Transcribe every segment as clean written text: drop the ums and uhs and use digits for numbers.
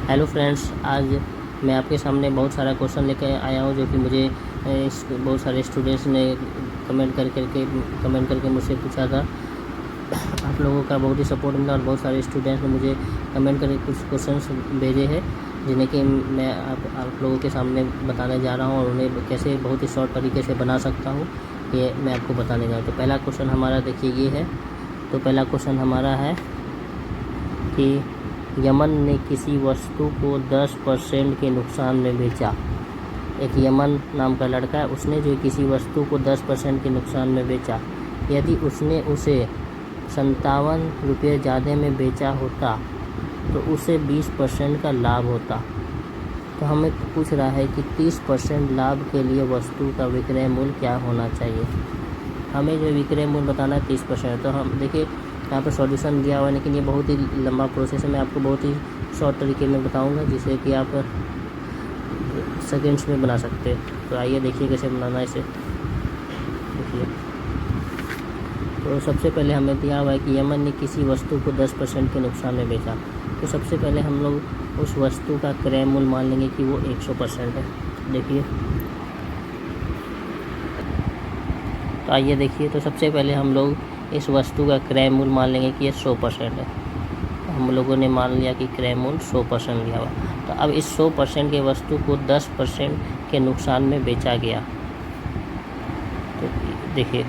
Hello friends, आज मैं आपके सामने बहुत सारा क्वेश्चन लेके आया हूँ जो कि मुझे बहुत सारे स्टूडेंट्स ने कमेंट करके मुझसे पूछा था। आप लोगों का बहुत ही सपोर्ट मिला और बहुत सारे स्टूडेंट्स ने मुझे कमेंट करके कुछ क्वेश्चंस भेजे हैं जिन्हें कि मैं आप लोगों के सामने बताने जा रहा हूँ और उन्हें कैसे बहुत ही शॉर्ट तरीके से बना सकता हूँ ये मैं आपको बताने जा रहा हूँ। तो पहला क्वेश्चन हमारा देखिए ये है। तो पहला क्वेश्चन हमारा है कि यमन ने किसी वस्तु को 10% के नुकसान में बेचा। एक यमन नाम का लड़का है, उसने जो किसी वस्तु को 10% के नुकसान में बेचा। यदि उसने उसे 57 रुपये ज़्यादा में बेचा होता तो उसे 20% का लाभ होता। तो हमें पूछ रहा है कि 30% लाभ के लिए वस्तु का विक्रय मूल्य क्या होना चाहिए। हमें जो विक्रय मूल्य बताना है 30%। तो हम देखिए यहाँ पर सॉल्यूशन दिया हुआ है, लेकिन ये बहुत ही लंबा प्रोसेस है। मैं आपको बहुत ही शॉर्ट तरीके में बताऊंगा जिससे कि आप सेकेंड्स में बना सकते हैं। तो आइए देखिए कैसे बनाना है इसे। देखिए, तो सबसे पहले हमें दिया हुआ है कि यमन ने किसी वस्तु को 10% के नुकसान में बेचा। तो सबसे पहले हम लोग उस वस्तु का क्रय मूल्य मान लेंगे कि वो 100% है। देखिए, तो आइए देखिए, तो सबसे पहले हम लोग इस वस्तु का क्रय मूल्य मान लेंगे कि ये 100% है। तो हम लोगों ने मान लिया कि क्रय मूल्य 100% दिया हुआ। तो अब इस 100% के वस्तु को 10% के नुकसान में बेचा गया। तो देखिए,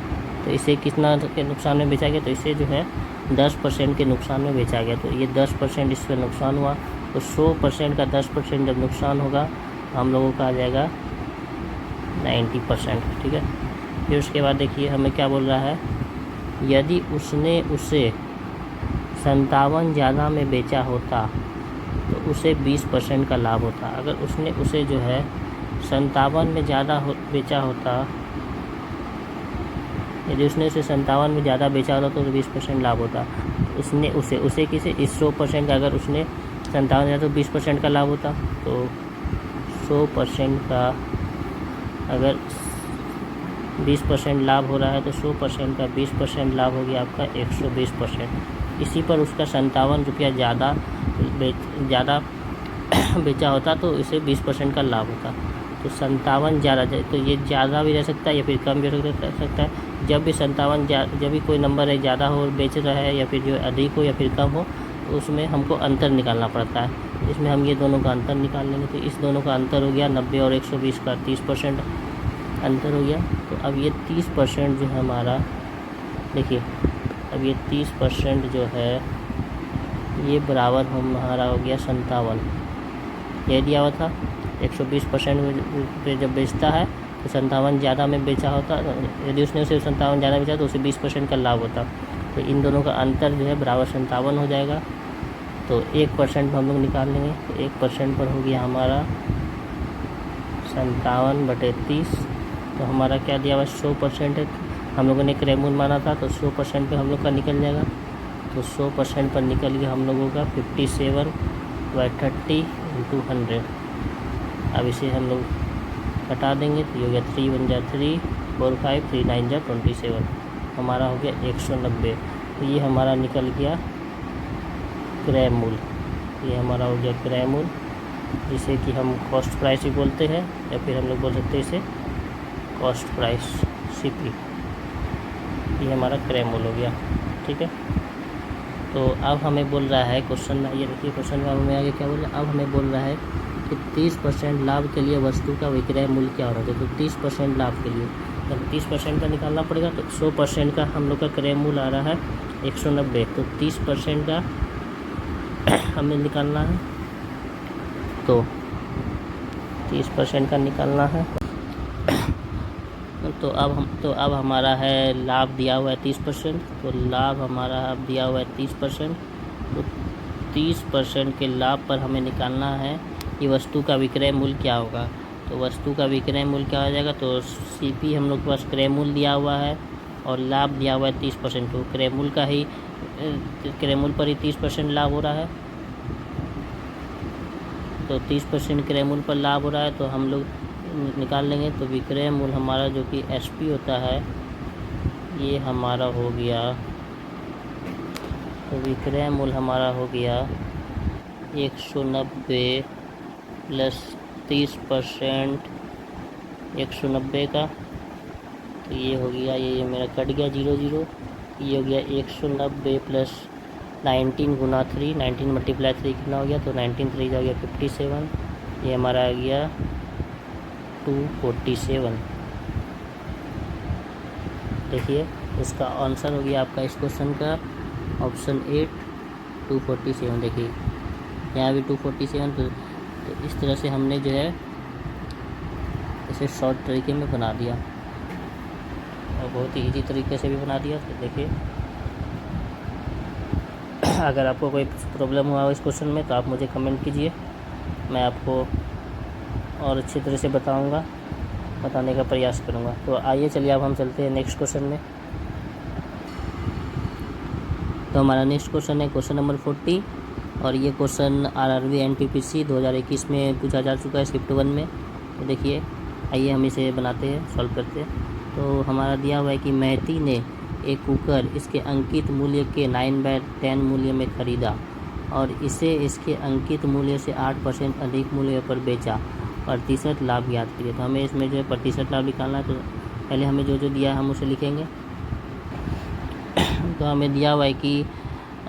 तो इसे कितना के नुकसान में बेचा गया, तो इसे जो है 10% के नुकसान में बेचा गया। तो ये 10% इसका नुकसान हुआ। तो 100% का 10% जब नुकसान होगा हम लोगों का आ जाएगा 90%। ठीक है। फिर उसके बाद देखिए हमें क्या बोल रहा है, यदि उसने उसे 57 ज़्यादा में बेचा होता तो उसे 20% का लाभ होता। अगर उसने उसे जो है 57 में ज़्यादा बेचा होता, यदि उसने उसे 57 में ज़्यादा बेचा होता तो 20% लाभ होता। उसने उसे किसे, इस 100% का अगर उसने 57 ज़्यादा तो 20% का लाभ होता। तो 100% का अगर 20% लाभ हो रहा है तो 100% का 20% लाभ हो गया आपका 120%। इसी पर उसका 57 रुपया ज़्यादा बेचा होता तो इसे 20% का लाभ होता। तो 57 ज़्यादा, तो ये ज़्यादा भी रह सकता है या फिर कम भी रह सकता है। जब भी 57 जब भी कोई नंबर है ज़्यादा हो बेच रहा है या फिर जो अधिक हो या फिर कम हो, तो उसमें हमको अंतर निकालना पड़ता है। इसमें हम ये दोनों का अंतर निकाल लेंगे। तो इस दोनों का अंतर हो गया 90 और 120 का 30% अंतर हो गया। तो अब ये 30% जो है हमारा, देखिए अब ये 30% जो है ये बराबर हमारा हो गया 57। ये दिया हुआ था 120% पे जब बेचता है तो 57 ज़्यादा में बेचा होता। यदि उसने उसे 57 ज़्यादा बेचा तो उसे 20% का लाभ होता। तो इन दोनों का अंतर जो है बराबर 57 हो जाएगा। तो 1% हम लोग निकाल लेंगे। तो 1% पर हो गया हमारा 57/30। तो हमारा क्या दिया हुआ 100% है। हम लोगों ने क्रय मूल्य माना था तो 100% पे हम लोग का निकल जाएगा। तो 100% पर निकल गया हम लोगों का 57/30 × 100। अब इसे हम लोग हटा देंगे तो ये हो गया 3 × 1 = 3, 4 5, 3 9 = 27। हमारा हो गया 190। तो ये हमारा निकल गया क्रय मूल्य। ये हमारा हो गया क्रय मूल्य, जिसे कि हम कॉस्ट प्राइस भी बोलते हैं या फिर हम लोग बोल सकते हैं इसे कॉस्ट प्राइस CP। ये हमारा क्रय मूल्य हो गया। ठीक है। तो अब हमें बोल रहा है क्वेश्चन में, ये देखिए क्वेश्चन में हमें आगे क्या बोल रहा है। अब हमें बोल रहा है कि 30% लाभ के लिए वस्तु का विक्रय मूल्य क्या होना चाहिए। तो 30% लाभ के लिए जब 30% का निकालना पड़ेगा तो 100% का हम लोग का क्रय मूल्य आ रहा है 190। तो 30% का हमें निकालना है। तो 30% का निकालना है। तो अब हमारा है लाभ दिया हुआ है 30%। तो लाभ हमारा अब दिया हुआ है 30%। तो 30% के लाभ पर हमें निकालना है कि वस्तु का विक्रय मूल्य क्या होगा। तो वस्तु का विक्रय मूल्य क्या हो जाएगा, तो CP हम लोग के पास क्रय मूल्य दिया हुआ है और लाभ दिया हुआ है 30%। तो क्रय मूल्य पर ही 30% लाभ हो रहा है। तो 30% क्रय मूल्य पर लाभ हो रहा है तो हम लोग निकाल लेंगे। तो विक्रय मूल्य हमारा जो कि SP होता है ये हमारा हो गया। तो विक्रय मूल्य हमारा हो गया 190 प्लस 30% 190 का, तो ये हो गया, ये मेरा कट गया 0 0। ये हो गया 190 प्लस 19 गुना 3, 19 मल्टीप्लाई 3 कितना हो गया, तो 19 3 हो गया 57। ये हमारा आ गया 247। देखिए इसका आंसर हो गया आपका इस क्वेश्चन का ऑप्शन 8 247। देखिए यहाँ भी 247। तो इस तरह से हमने जो है इसे शॉर्ट तरीके में बना दिया और बहुत ही इजी तरीके से भी बना दिया। तो देखिए अगर आपको कोई प्रॉब्लम हुआ हो इस क्वेश्चन में तो आप मुझे कमेंट कीजिए, मैं आपको और अच्छी तरह से बताने का प्रयास करूँगा। तो आइए चलिए अब हम चलते हैं नेक्स्ट क्वेश्चन में। तो हमारा नेक्स्ट क्वेश्चन है क्वेश्चन नंबर 40 और ये क्वेश्चन आरआरबी एनटीपीसी 2021 में पूछा जा चुका है शिफ्ट 1 में। तो देखिए आइए हम इसे बनाते हैं, सॉल्व करते हैं। तो हमारा दिया हुआ है कि महती ने एक कुकर इसके अंकित मूल्य के 9/10 मूल्य में ख़रीदा और इसे इसके अंकित मूल्य से 8% अधिक मूल्य पर बेचा, प्रतिशत लाभ ज्ञात कीजिए। तो हमें इसमें जो है प्रतिशत लाभ निकालना है। तो पहले हमें जो दिया है हम उसे लिखेंगे। तो हमें दिया हुआ है कि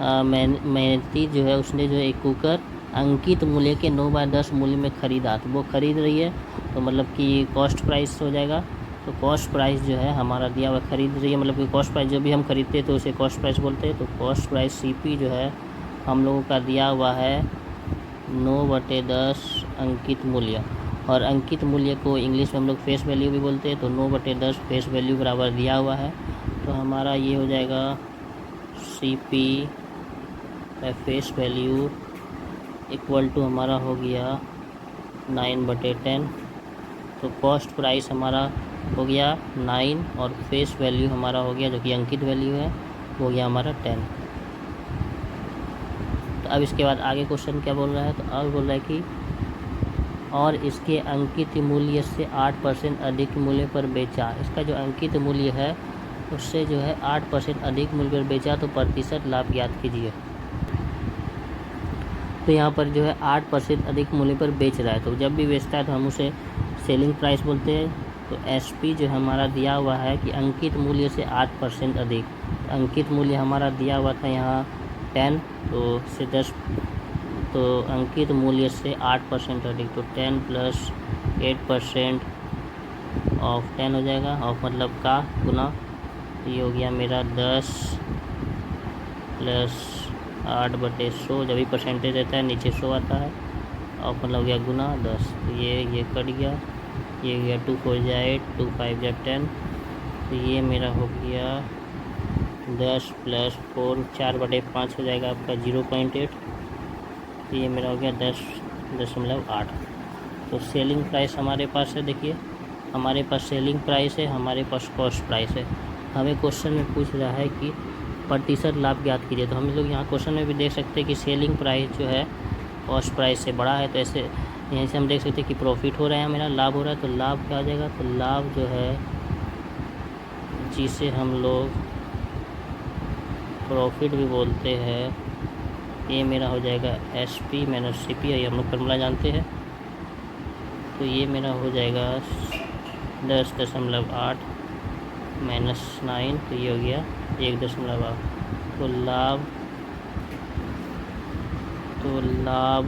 महती जो है उसने जो है एक कुकर अंकित मूल्य के 9/10 मूल्य में ख़रीदा। तो वो ख़रीद रही है तो मतलब कि कॉस्ट प्राइस हो जाएगा। तो कॉस्ट प्राइस जो है हमारा दिया हुआ खरीद रही है, मतलब कि कॉस्ट प्राइस जो भी हम खरीदते हैं तो उसे कॉस्ट प्राइस बोलते हैं। तो कॉस्ट प्राइस सीपी जो है हम लोगों का दिया हुआ है 9/10 अंकित मूल्य, और अंकित मूल्य को इंग्लिश में हम लोग फेस वैल्यू भी बोलते हैं। तो 9/10 फेस वैल्यू बराबर दिया हुआ है। तो हमारा ये हो जाएगा CP face value equal to हमारा हो गया 9/10। तो कॉस्ट प्राइस हमारा हो गया 9 और फेस वैल्यू हमारा हो गया जो कि अंकित वैल्यू है वो हो गया हमारा 10। तो अब इसके बाद आगे क्वेश्चन क्या बोल रहा है, तो अब बोल रहा है कि और इसके अंकित मूल्य से 8% अधिक मूल्य पर बेचा। इसका जो अंकित मूल्य है उससे जो है 8% अधिक मूल्य पर बेचा, तो प्रतिशत लाभ ज्ञात कीजिए। तो यहाँ पर जो है 8% अधिक मूल्य पर बेच रहा है। तो जब भी बेचता है तो हम उसे सेलिंग प्राइस बोलते हैं। तो एसपी जो हमारा दिया हुआ है कि अंकित मूल्य से 8% अधिक, अंकित मूल्य हमारा दिया हुआ था यहाँ 10, तो से 10, तो अंकित मूल्य से 8% अधिक, तो 10 प्लस 8% ऑफ 10 हो जाएगा, ऑफ मतलब का गुना। ये हो गया मेरा 10 प्लस 8/100, जब भी परसेंटेज रहता है नीचे 100 आता है, ऑफ मतलब हो गया गुना 10। तो ये कट गया, ये गया 2 4 8, 2 5 10। तो ये मेरा हो गया 10 प्लस 4 4/5 हो जाएगा आपका 0.8। तो ये मेरा हो गया 10.8। तो सेलिंग प्राइस हमारे पास है, देखिए हमारे पास सेलिंग प्राइस है, हमारे पास कॉस्ट प्राइस है। हमें क्वेश्चन में पूछ रहा है कि प्रतिशत लाभ ज्ञात कीजिए। तो हम लोग यहाँ क्वेश्चन में भी देख सकते हैं कि सेलिंग प्राइस जो है कॉस्ट प्राइस से बड़ा है। तो ऐसे यहीं से हम देख सकते हैं कि प्रॉफिट हो रहा है, मेरा लाभ हो रहा है। तो लाभ क्या आ जाएगा, तो लाभ जो है जिसे हम लोग प्रॉफिट भी बोलते हैं, ये मेरा हो जाएगा SP माइनस CP, ये हम लोग फॉर्मूला जानते हैं। तो ये मेरा हो जाएगा 10.8 माइनस 9, तो ये हो गया 1.8। तो लाभ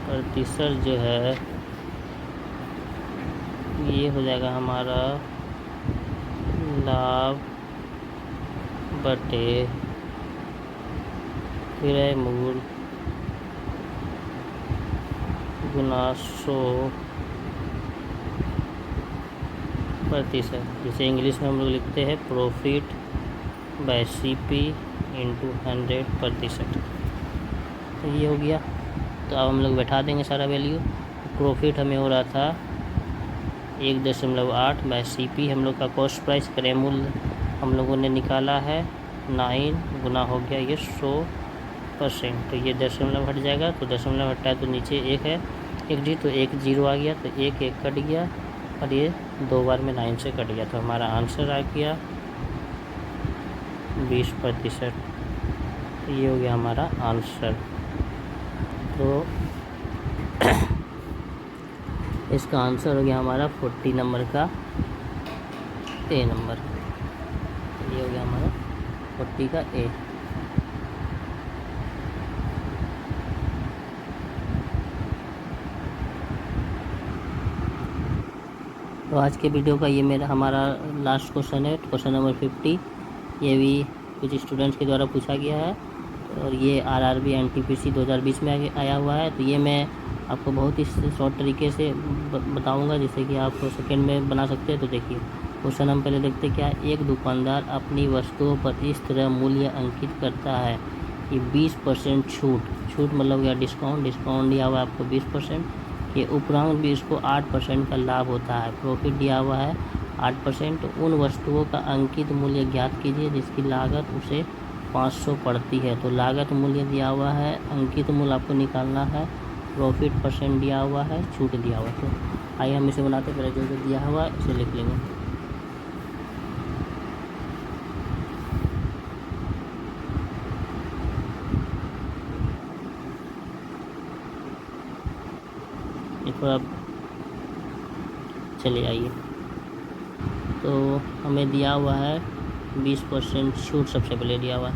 प्रतिशत जो है ये हो जाएगा हमारा लाभ बटे क्रय मूल्य गुना 100%, जिसे इंग्लिश में हम लोग लिखते हैं प्रॉफिट बाय CP इंटू 100%। तो ये हो गया। तो अब हम लोग बैठा देंगे सारा वैल्यू। प्रॉफिट हमें हो रहा था 1.8 बाय CP, हम लोग का कॉस्ट प्राइस क्रय मूल्य हम लोगों ने निकाला है 9 गुना हो गया ये 100%। तो ये दशमलव हट जाएगा, तो दशमलव हटा है तो नीचे 1 है, 1 जी, तो 1 0 आ गया, तो 1 1 कट गया और ये 2 बार में 9 से कट गया। तो हमारा आंसर आ गया 20%। ये हो गया हमारा आंसर। तो इसका आंसर हो गया हमारा 40 नंबर का ए नंबर। ये हो गया हमारा 40 का ए। तो आज के वीडियो का ये हमारा लास्ट क्वेश्चन है, क्वेश्चन नंबर 50। ये भी कुछ स्टूडेंट्स के द्वारा पूछा गया है और ये आरआरबी एनटीपीसी 2020 में आया हुआ है। तो ये मैं आपको बहुत ही शॉर्ट तरीके से बताऊंगा, जिससे कि आप सेकंड में बना सकते हैं। तो देखिए क्वेश्चन हम पहले देखते क्या है। एक दुकानदार अपनी वस्तुओं पर इस तरह मूल्य अंकित करता है कि 20% छूट मतलब या डिस्काउंट दिया हुआ है आपको 20% के उपरांत भी इसको 8% का लाभ होता है। प्रॉफिट दिया हुआ है 8%। उन वस्तुओं का अंकित मूल्य ज्ञात कीजिए जिसकी लागत उसे 500 पड़ती है। तो लागत मूल्य दिया हुआ है, अंकित मूल्य आपको निकालना है, प्रॉफिट % दिया हुआ है, छूट दिया हुआ है। तो आइए हम इसे बनाते हैं। पहले जो दिया हुआ है इसे लिख लेंगे। थोड़ा चलिए आइए। तो हमें दिया हुआ है 20% छूट सबसे पहले दिया हुआ है।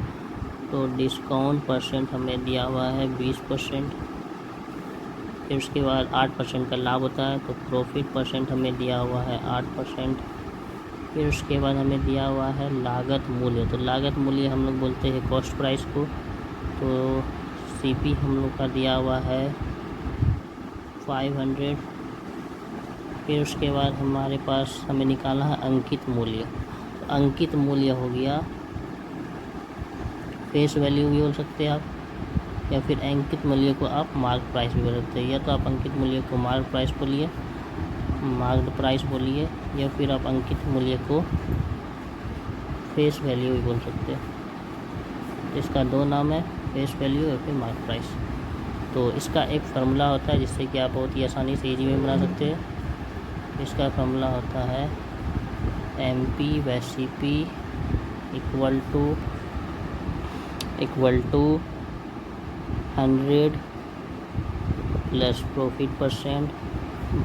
तो डिस्काउंट % हमें दिया हुआ है 20%। फिर उसके बाद 8% का लाभ होता है। तो प्रॉफिट % हमें दिया हुआ है 8%। फिर उसके बाद हमें दिया हुआ है लागत मूल्य। तो लागत मूल्य हम लोग बोलते हैं कॉस्ट प्राइस को। तो CP हम लोग का दिया हुआ है 500। फिर उसके बाद हमारे पास हमें निकालना है अंकित मूल्य। तो अंकित मूल्य हो गया, फेस वैल्यू भी बोल सकते हैं आप, या फिर अंकित मूल्य को आप मार्क प्राइस भी बोल सकते हैं। या तो आप अंकित मूल्य को मार्क प्राइस बोलिए, मार्क्ड प्राइस बोलिए, या फिर आप अंकित मूल्य को फेस वैल्यू भी बोल सकते हैं। इसका दो नाम है, फेस वैल्यू या फिर मार्क प्राइस। तो इसका एक फार्मूला होता है जिससे कि आप बहुत ही आसानी से इजी में बना सकते हैं। इसका फार्मूला होता है MP/CP equal to 100 plus profit %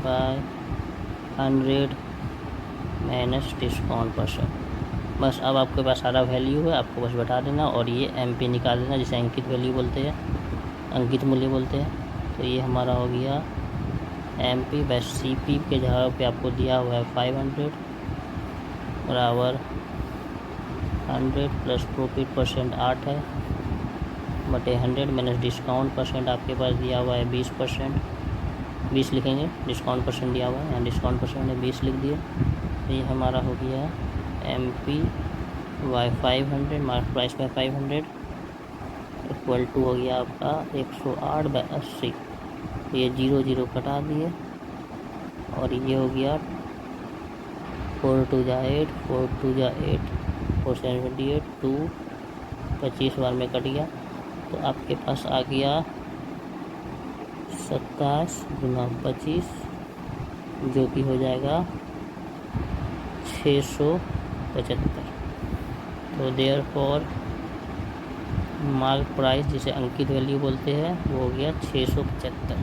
by 100 minus discount %। बस अब आपके पास सारा वैल्यू है, आपको बस बता देना और ये MP निकाल देना, जिसे अंकित वैल्यू बोलते हैं, अंकित मूल्य बोलते हैं। तो ये हमारा हो गया MP/CP के जगह पे आपको दिया हुआ है 500 बराबर 100 प्लस प्रॉफिट % 8 है बटे 100 माइनस डिस्काउंट % आपके पास दिया हुआ है 20%। 20 लिखेंगे, डिस्काउंट % दिया हुआ है, यहाँ डिस्काउंट % है 20 लिख दिए। तो ये हमारा हो गया MP/500 mark price by 500 equal to हो गया आपका 108/80। ये 0 कटा दिए और ये हो गया 4 2 जा 8, 4 2 जा 8, 4 7 28, 2 25 बार में कट गया। तो आपके पास आ गया 27 गुना 25 जो कि हो जाएगा 675। तो देयरफॉर मार्क प्राइस जिसे अंकित वैल्यू बोलते हैं वो हो गया 675।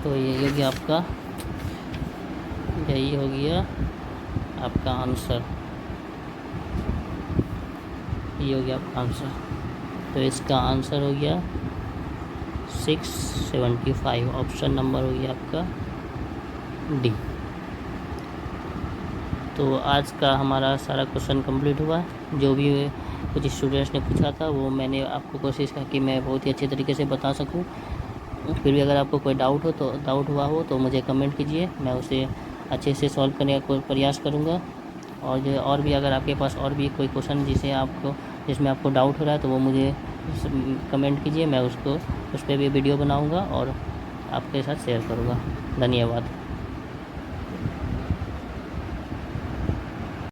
तो यही हो गया आपका, यही हो गया आपका आंसर, ये हो गया आपका आंसर। तो इसका आंसर हो गया 675। ऑप्शन नंबर हो गया आपका D। तो आज का हमारा सारा क्वेश्चन कंप्लीट हुआ। जो भी कुछ स्टूडेंट्स ने पूछा था वो मैंने आपको कोशिश की कि मैं बहुत ही अच्छे तरीके से बता सकूं। फिर भी अगर आपको कोई डाउट हुआ हो तो मुझे कमेंट कीजिए, मैं उसे अच्छे से सॉल्व करने का प्रयास करूंगा। और भी अगर आपके पास और भी कोई क्वेश्चन जिसमें आपको डाउट हो रहा है तो वो मुझे कमेंट कीजिए, मैं उस पर भी वीडियो बनाऊंगा और आपके साथ शेयर करूंगा। धन्यवाद।